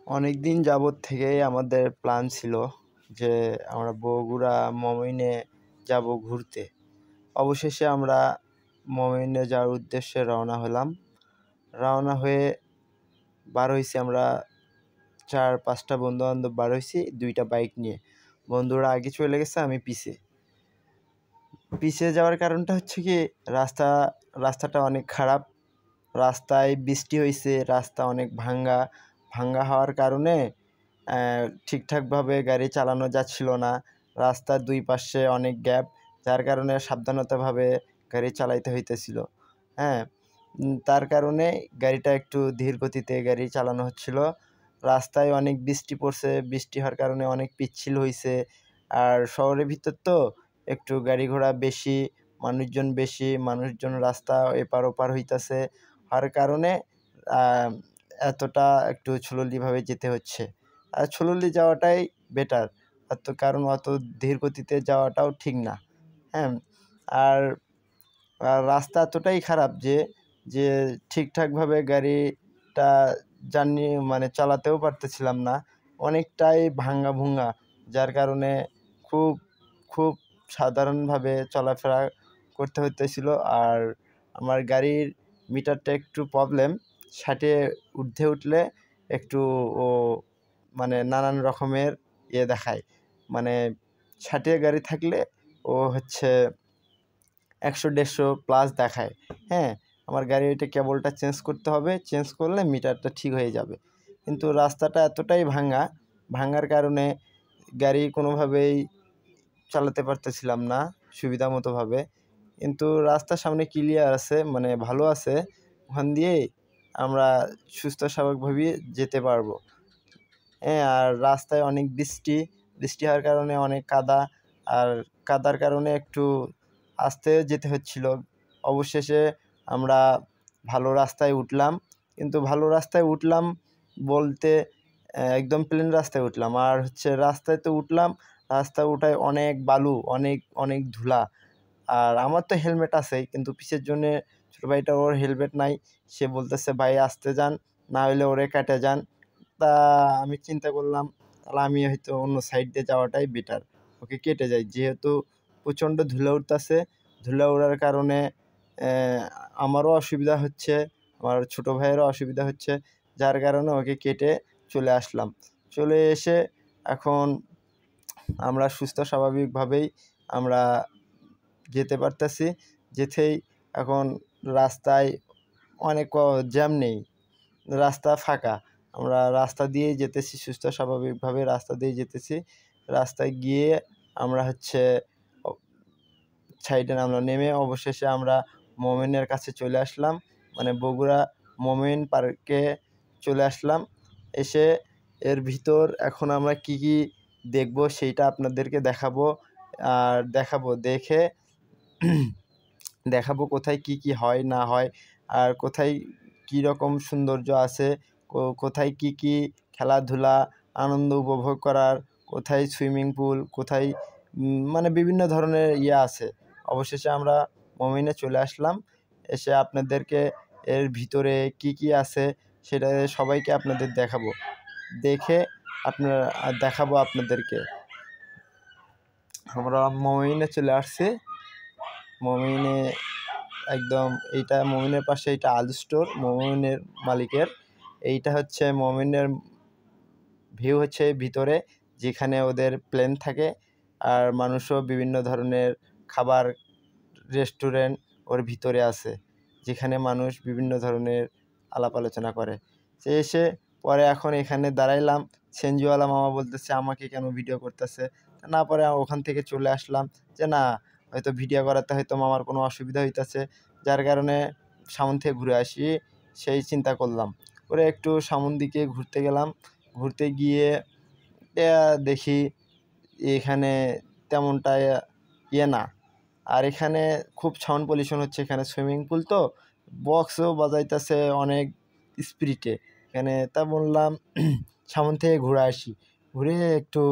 অনেক দিন যাবৎ থেকেই আমাদের প্ল্যান ছিল যে আমরা বগুড়া মমিনে যাব ঘুরতে। অবশেষে আমরা মমিনে যাওয়ার উদ্দেশ্যে রওনা হলাম। রওনা হয়ে বার হইছি আমরা 4-5টা বন্ধুবান্ধব বার হইছি 2টা বাইক নিয়ে। বন্ধুরা আগে চলে গেছে, আমি পিছে যাওয়ার কারণটা হচ্ছে কি রাস্তাটা অনেক খারাপ। রাস্তায় বৃষ্টি হয়েছে, রাস্তা অনেক ভাঙ্গা হওয়ার কারণে ঠিকঠাকভাবে গাড়ি চালানো যাচ্ছিল না। রাস্তার দুই পাশে অনেক গ্যাপ, যার কারণে সাবধানতাভাবে গাড়ি চালাইতে হইতেছিল। তার কারণে গাড়িটা একটু ধীর গতিতে গাড়ি চালানো হচ্ছিল। রাস্তায় অনেক বৃষ্টি পড়ছে, বৃষ্টি হওয়ার কারণে অনেক পিচ্ছিল হয়েছে। আর শহরের ভিতর তো একটু গাড়ি ঘোড়া বেশি, মানুষজন রাস্তা এপার ওপার হইতেছে, হওয়ার কারণে এতটা একটু স্লোলিভাবে যেতে হচ্ছে। আর স্লোলি যাওয়াটাই বেটার, কারণ অত ধীর গতিতে যাওয়াটাও ঠিক না। আর রাস্তা এতটাই খারাপ যে ঠিকঠাকভাবে গাড়িটা চালাতেও পারতেছিলাম না, অনেকটাই ভাঙ্গা, যার কারণে খুব সাধারণভাবে চলাফেরা করতে হইতেছিল। আর আমার গাড়ির মিটারটা একটু প্রবলেম, 60-এ ঊর্ধ্বে উঠলে একটু নানান রকমের দেখায়। 60-এ গাড়ি থাকলে ও হচ্ছে 100-150 প্লাস দেখায়। আমার গাড়ির এটা কেবলটা চেঞ্জ করতে হবে, চেঞ্জ করলে মিটারটা ঠিক হয়ে যাবে। কিন্তু রাস্তাটা এতটাই ভাঙার কারণে গাড়ি কোনোভাবেই চালাতে পারতেছিলাম না সুবিধা মতোভাবে। কিন্তু রাস্তার সামনে ক্লিয়ার আছে, ভালো আছে, ওখান দিয়েই আমরা সুস্থ স্বাভাবিকভাবে যেতে পারবো। আর রাস্তায় অনেক বৃষ্টি হওয়ার কারণে অনেক কাদা, আর কাদার কারণে একটু আস্তে যেতে হচ্ছিল। অবশেষে আমরা ভালো রাস্তায় উঠলাম, কিন্তু ভালো রাস্তায় উঠলাম বলতে একদম প্লেন রাস্তায় উঠলাম। আর রাস্তায় তো উঠলাম, রাস্তায় উঠায় অনেক বালু, অনেক ধুলা। আর আমার তো হেলমেট আছেই, কিন্তু পিছের জন্যে ছোটো ভাইটা, ওর হেলমেট নাই। সে বলতেছে ভাই আসতে যান, না হলে ওরে কেটে যান। তা আমি চিন্তা করলাম তাহলে আমি হয়তো অন্য সাইড দিয়ে যাওয়াটাই বেটার, ওকে কেটে যাই। যেহেতু প্রচণ্ড ধুলা উঠতেছে, ধুলা ওড়ার কারণে আমারও অসুবিধা হচ্ছে, আমার ছোটো ভাইয়েরও অসুবিধা হচ্ছে, যার কারণে ওকে কেটে চলে আসলাম। চলে এসে এখন আমরা সুস্থ স্বাভাবিকভাবেই আমরা যেতে পারতেছি। যেতেই এখন রাস্তায় অনেক জ্যাম নেই, রাস্তা ফাঁকা। আমরা রাস্তা দিয়েই যেতেছি, সুস্থ স্বাভাবিকভাবে রাস্তা দিয়ে যেতেছি। রাস্তায় গিয়ে আমরা সাইডে নামলাম, নেমে অবশেষে আমরা মোমেনের কাছে চলে আসলাম, বগুড়া মোমেন পার্কে চলে আসলাম। এসে এর ভিতর এখন আমরা কি দেখব সেইটা আপনাদেরকে দেখাবো। আর দেখাবো কোথায় কি হয় না হয়, আর কোথায় কী রকম সৌন্দর্য আছে, কোথায় কি খেলাধুলা আনন্দ উপভোগ করার, কোথায় সুইমিং পুল, কোথায় বিভিন্ন ধরনের আছে। অবশেষে আমরা মমিনে চলে আসলাম। এসে আপনাদেরকে এর ভিতরে কি আছে সেটা সবাইকে আপনাদের দেখাবো আপনাদেরকে। আমরা মমিনে চলে আসছি। মমিনে একদম এইটা মমিনের পাশে, এইটা আলু স্টোর, মমিনের মালিকের। এইটা হচ্ছে মমিনের ভিউ, ভিতরে যেখানে ওদের প্লেন থাকে। আর মানুষও বিভিন্ন ধরনের খাবার রেস্টুরেন্ট ওর ভিতরে আছে, যেখানে মানুষ বিভিন্ন ধরনের আলাপ আলোচনা করে। সে এসে পরে এখন এখানে দাঁড়াইলাম, সেনজিওয়ালা মামা বলতেছে আমাকে কেন ভিডিও করতেছে, না পরে ওখান থেকে চলে আসলাম যে না, হয়তো ভিডিও করাতে হয়তো মামার কোনো অসুবিধা হইতেছে, যার কারণে সামন থেকে ঘুরে আসি সেই চিন্তা করলাম। করে একটু সামন দিকে ঘুরতে গেলাম। ঘুরতে গিয়ে দেখি এখানে তেমনটা না। আর এখানে খুব সাউন্ড পলিউশন হচ্ছে, এখানে সুইমিং পুল তো বক্সও বাজাইতেছে অনেক স্পিডে এখানে। তা বললাম সামন থেকে ঘুরে আসি, ঘুরে একটু